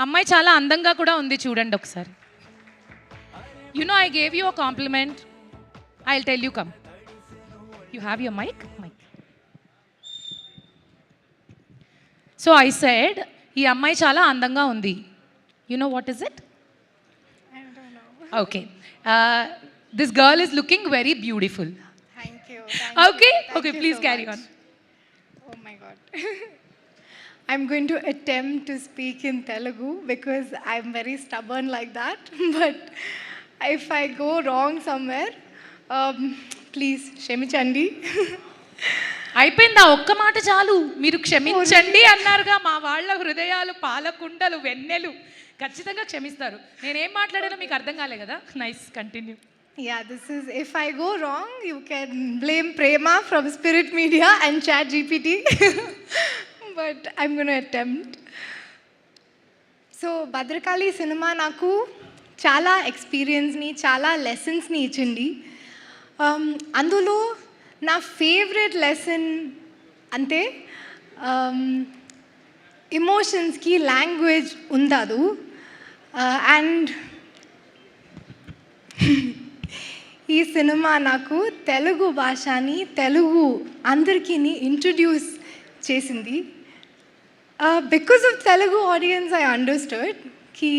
అమ్మాయి చాలా అందంగా కూడా ఉంది చూడండి ఒకసారి. You know I gave you a compliment. I will tell you come. You have your mic. So I said ఈ అమ్మాయి చాలా అందంగా ఉంది. You know what is it? I don't know. Okay. This girl is looking very beautiful. Thank you. Okay Thank okay you please so carry much. On. Oh my God. I'm going to attempt to speak in Telugu because I'm very stubborn like that. But if I go wrong somewhere, please, Shemichandi. అయిపోయింది ఆ ఒక్క మాట చాలు. మీరు క్షమించండి అన్నారుగా. మా వాళ్ళ హృదయాలు పాలకుండలు వెన్నెలు ఖచ్చితంగా క్షమిస్తారు. నేనేం మాట్లాడానో మీకు అర్థం కాలే కదా. Nice, continue. Yeah, this is, if I go wrong, you can blame Prema from Spirit Media and Chat GPT. But I'm going to attempt. So, Bhadrakali cinema నాకు చాలా ఎక్స్పీరియన్స్ని, చాలా లెసన్స్ని ఇచ్చింది. అందులో నా ఫేవరెట్ లెసన్ అంటే ఎమోషన్స్కి లాంగ్వేజ్ ఉండదు. అండ్ ఈ సినిమా నాకు తెలుగు భాషని, తెలుగు అందరికీ ఇంట్రడ్యూస్ చేసింది. Because of Telugu audience I understood కి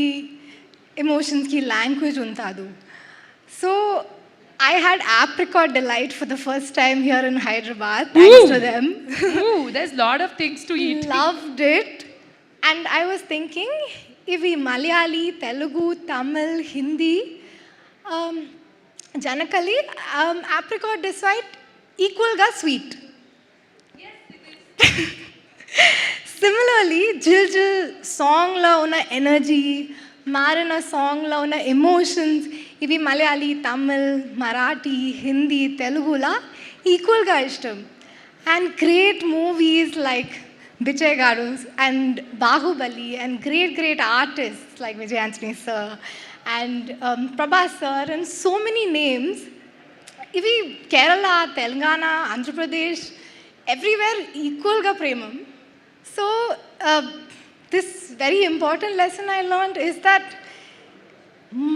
ఎమోషన్స్కి లాంగ్వేజ్ ఉండదు. So I had Apricot Delight for the first time here in Hyderabad. Thanks to them. Ooh, there's lot of things to eat. Loved it. And I was thinking, ivi Malayali, Telugu, Tamil, Hindi, Janakali, Apricot Delight equal ga sweet. Yes, it is. Similarly, Jil Jil song la una energy, Marina song la una emotions, ఇవి మలయాళీ, తమిళ్, మరాఠీ, హిందీ, తెలుగులా ఈక్వల్గా ఇష్టం. And great movies like Bijay గారు and Baahubali and great artist like Vijay Anjani sir and Prabhas sir and so many names. ఇవి Kerala, Telangana, Andhra Pradesh everywhere ఈక్వల్గా ప్రేమం. So this very important lesson I learned is that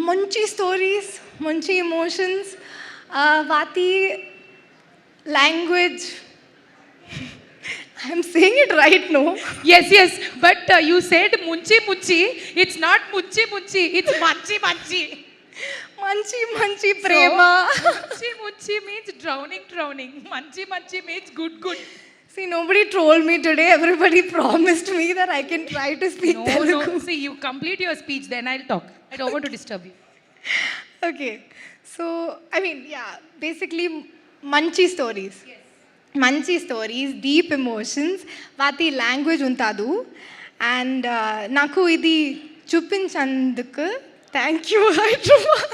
మంచి stories, మంచి ఎమోషన్స్, వాటి language, I'm saying it right no? Yes, but you said munchi munchi. It's not munchi munchi. It's manchi manchi. మంచి ప్రేమ. Munchi munchi means drowning. Manchi manchi means good. See, nobody told me today. Everybody promised me that I can try to speak Telugu. No. See, you complete your speech, then I'll talk. I don't want to disturb you. Okay. So, I mean, yeah, basically, manchi stories. Yes. మంచి stories, deep emotions, వాటి language ఉంటుంది. And నాకు ఇది చూపించేందుకు thank you Hyderabad.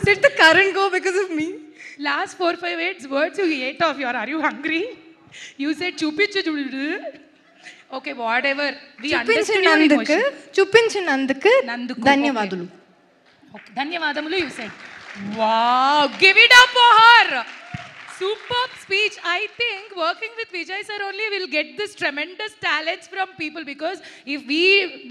Did the current go because of me? Last 4-5 words you ate off. Are you hungry? You said chupichu. Okay, whatever. We understood your emotion. చూపించినందుకు నందుకు. ధన్యవాదాలు. Okay, ధన్యవాదములు you said. Wow, give it up for her. Superb speech. I think working with Vijay sir only will get this tremendous talents from people, because if we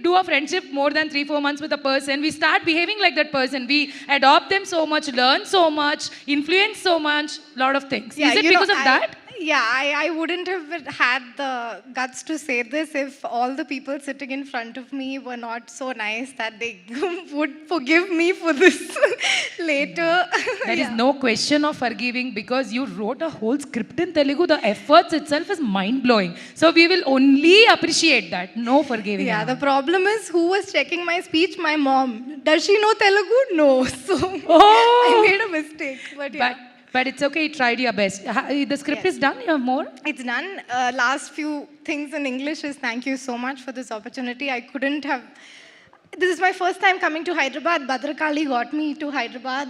do a friendship more than 3-4 months with a person, we start behaving like that person. We adopt them so much, learn so much, influence so much, lot of things. Yeah, is it because of that? Yeah, I wouldn't have had the guts to say this if all the people sitting in front of me were not so nice that they would forgive me for this later. There is no question of forgiving, because you wrote a whole script in Telugu. The efforts itself is mind-blowing. So we will only appreciate that. No forgiving. Yeah, the problem is who was checking my speech? My mom. Does she know Telugu? No. So I made a mistake. But yeah. But it's okay, you tried your best. The script is done, you have more? It's done. Last few things in English is thank you so much for this opportunity. I couldn't have... This is my first time coming to Hyderabad. Bhadrakali got me to Hyderabad,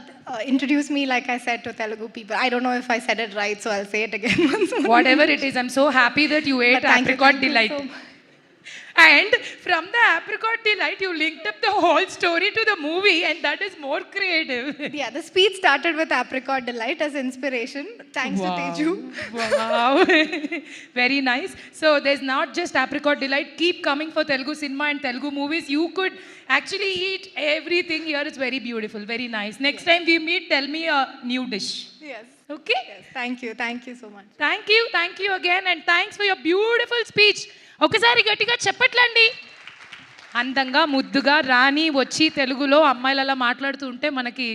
introduced me, like I said, to Telugu people. I don't know if I said it right, so I'll say it again once more. Whatever it is, I'm so happy that you ate But thank you Apricot so Delight. much. And from the apricot delight, you linked up the whole story to the movie, and that is more creative. Yeah, the speech started with Apricot Delight as inspiration. Thanks to Teju. Wow. Very nice. So there's not just apricot delight. Keep coming for Telugu cinema and Telugu movies. You could actually eat everything here. It's very beautiful. Very nice. Next time we meet, tell me a new dish. Yes. Okay? Yes. Thank you. Thank you so much. Thank you again, and thanks for your beautiful speech. ఒకసారి గట్టిగా చెప్పట్లండి. అందంగా ముద్దుగా రాణి వచ్చి తెలుగులో అమ్మాయిలు అలా మాట్లాడుతూ ఉంటే మనకి